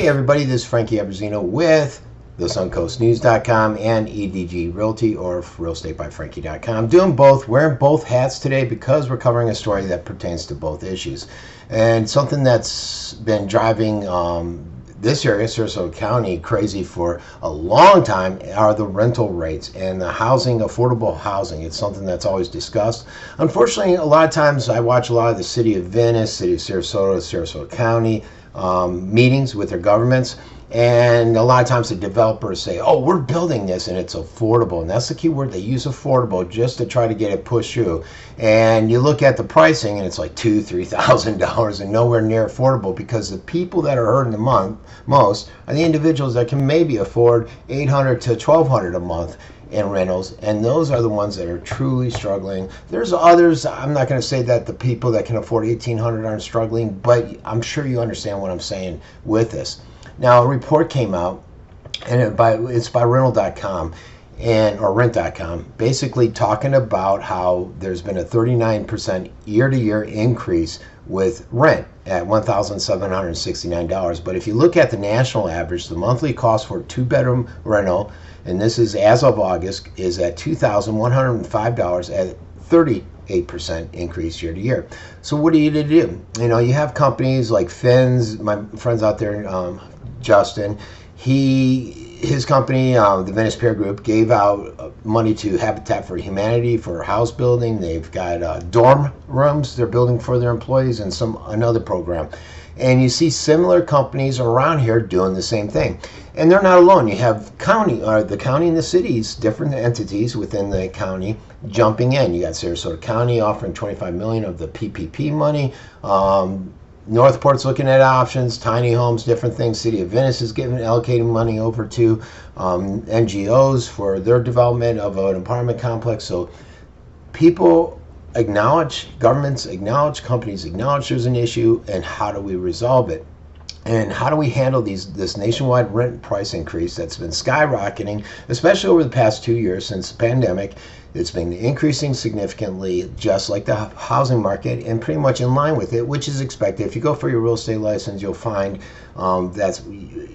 Hey everybody, this is Frankie Abbruzzino with the suncoastnews.com and EDG Realty, or realestatebyfrankie.com. Doing both, wearing both hats today because we're covering a story that pertains to both issues. And something that's been driving this area, Sarasota County, crazy for a long time are the rental rates and the housing, affordable housing. It's something that's always discussed. Unfortunately, a lot of times I watch a lot of the city of Venice, city of Sarasota, Sarasota County meetings with their governments, and a lot of times the developers say, oh, we're building this and it's affordable, and that's the key word. They use affordable just to try to get it pushed through. And you look at the pricing and it's like $2,000-$3,000 and nowhere near affordable, because the people that are hurting the most are the individuals that can maybe afford $800 to $1,200 a month in rentals, and those are the ones that are truly struggling. There's others. I'm not going to say that the people that can afford $1,800 aren't struggling, but I'm sure you understand what I'm saying with this. Now, a report came out, and it's by rental.com or rent.com, basically talking about how there's been a 39% year-to-year increase with rent at $1,769. But if you look at the national average, the monthly cost for a two-bedroom rental, and this is as of August, is at $2,105 at 38% increase year to year. So what are you to do? You know, you have companies like Fins, my friends out there, Justin, his company, the Venice Peer Group, gave out money to Habitat for Humanity for house building. They've got dorm rooms they're building for their employees, and another program. And you see similar companies around here doing the same thing. And they're not alone. You have the county and the cities, different entities within the county jumping in. You got Sarasota County offering $25 million of the PPP money. Northport's looking at options, tiny homes, different things. City of Venice is allocating money over to NGOs for their development of an apartment complex. So people acknowledge, governments acknowledge, companies acknowledge there's an issue, and how do we resolve it? And how do we handle this nationwide rent price increase that's been skyrocketing, especially over the past 2 years since the pandemic? It's been increasing significantly, just like the housing market, and pretty much in line with it, which is expected. If you go for your real estate license, you'll find that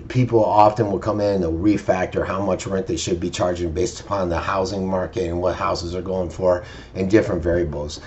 people often will come in and they'll refactor how much rent they should be charging based upon the housing market and what houses are going for and different variables.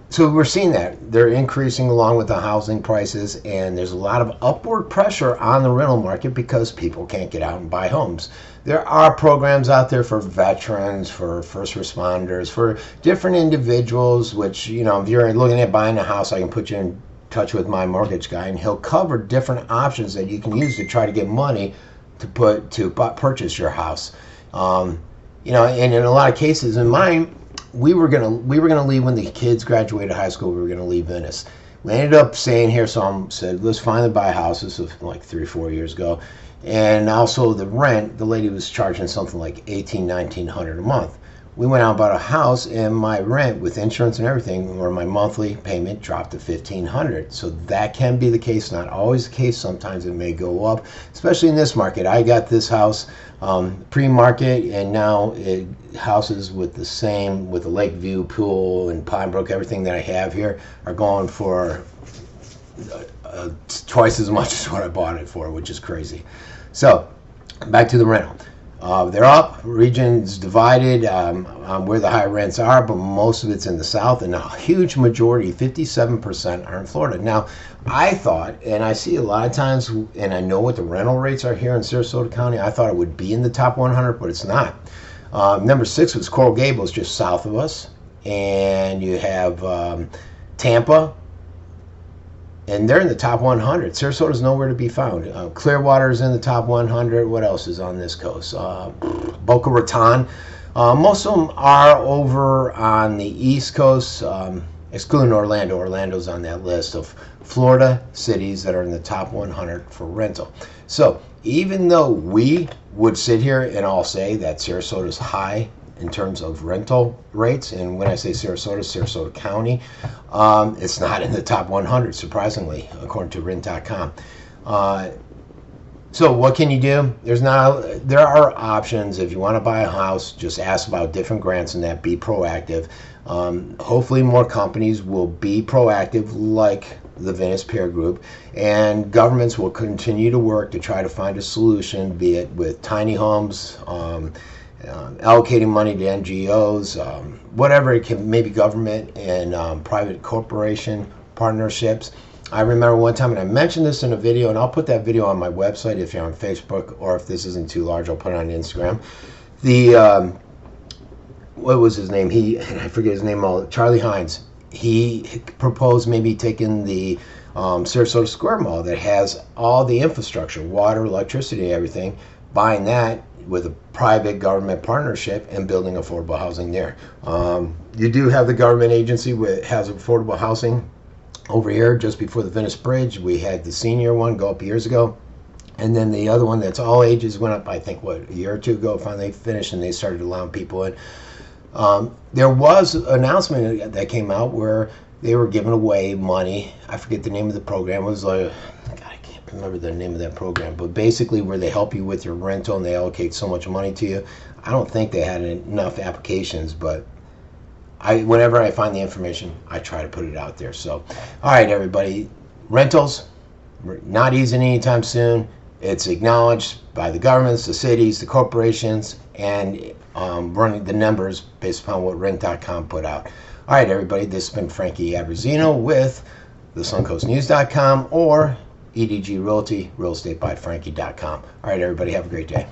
So we're seeing that they're increasing along with the housing prices, and there's a lot of upward pressure on the rental market because people can't get out and buy homes. There are programs out there for veterans, for first responders, for different individuals, which, you know, if you're looking at buying a house, I can put you in touch with my mortgage guy, and he'll cover different options that you can use to try to get money to purchase your house. You know, and in a lot of cases, in mine, we were gonna leave when the kids graduated high school. We were gonna leave Venice. We ended up staying here, so I said, let's finally buy a house. This was like 3-4 years ago. And also the rent, the lady was charging something like $1,800-$1,900 a month. We went out and bought a house, and my rent with insurance and everything, or my monthly payment, dropped to $1,500. So that can be the case, not always the case. Sometimes it may go up, especially in this market. I got this house pre-market, and now houses with the Lakeview pool and Pinebrook, everything that I have here, are going for twice as much as what I bought it for, which is crazy. So back to the rental. They're up, regions divided on where the high rents are, but most of it's in the south, and a huge majority, 57%, are in Florida. Now, I thought, and I see a lot of times, and I know what the rental rates are here in Sarasota County, I thought it would be in the top 100, but it's not. Number 6 was Coral Gables, just south of us, and you have Tampa, and they're in the top 100. Sarasota's nowhere to be found. Clearwater's in the top 100. What else is on this coast? Boca Raton. Most of them are over on the East Coast, excluding Orlando. Orlando's on that list of Florida cities that are in the top 100 for rental. So even though we would sit here and all say that Sarasota's high in terms of rental rates, and when I say Sarasota, Sarasota County, it's not in the top 100, surprisingly, according to rent.com. So what can you do? There are options. If you want to buy a house, just ask about different grants and that. Be proactive. Hopefully more companies will be proactive, like the Venice Peer Group, and governments will continue to work to try to find a solution, be it with tiny homes, allocating money to NGOs, whatever it can, maybe government and private corporation partnerships. I remember one time, and I mentioned this in a video, and I'll put that video on my website if you're on Facebook, or if this isn't too large, I'll put it on Instagram. What was his name? I forget his name Charlie Hines. He proposed maybe taking the Sarasota Square Mall that has all the infrastructure, water, electricity, everything, buying that with a private government partnership and building affordable housing there. You do have the government agency that has affordable housing over here just before the Venice Bridge. We had the senior one go up years ago, and then the other one that's all ages went up, I think, a year or two ago, finally finished, and they started allowing people in. There was an announcement that came out where they were giving away money. I forget the name of the program. It was like, God, I can't remember the name of that program, but basically where they help you with your rental and they allocate so much money to you. I don't think they had enough applications, but whenever I find the information, I try to put it out there. So, all right, everybody, rentals, not easing anytime soon. It's acknowledged by the governments, the cities, the corporations, and running the numbers based upon what rent.com put out. All right, everybody, this has been Frankie Abbruzzino with the suncoastnews.com or EDG Realty, realestatebyfrankie.com. All right, everybody, have a great day.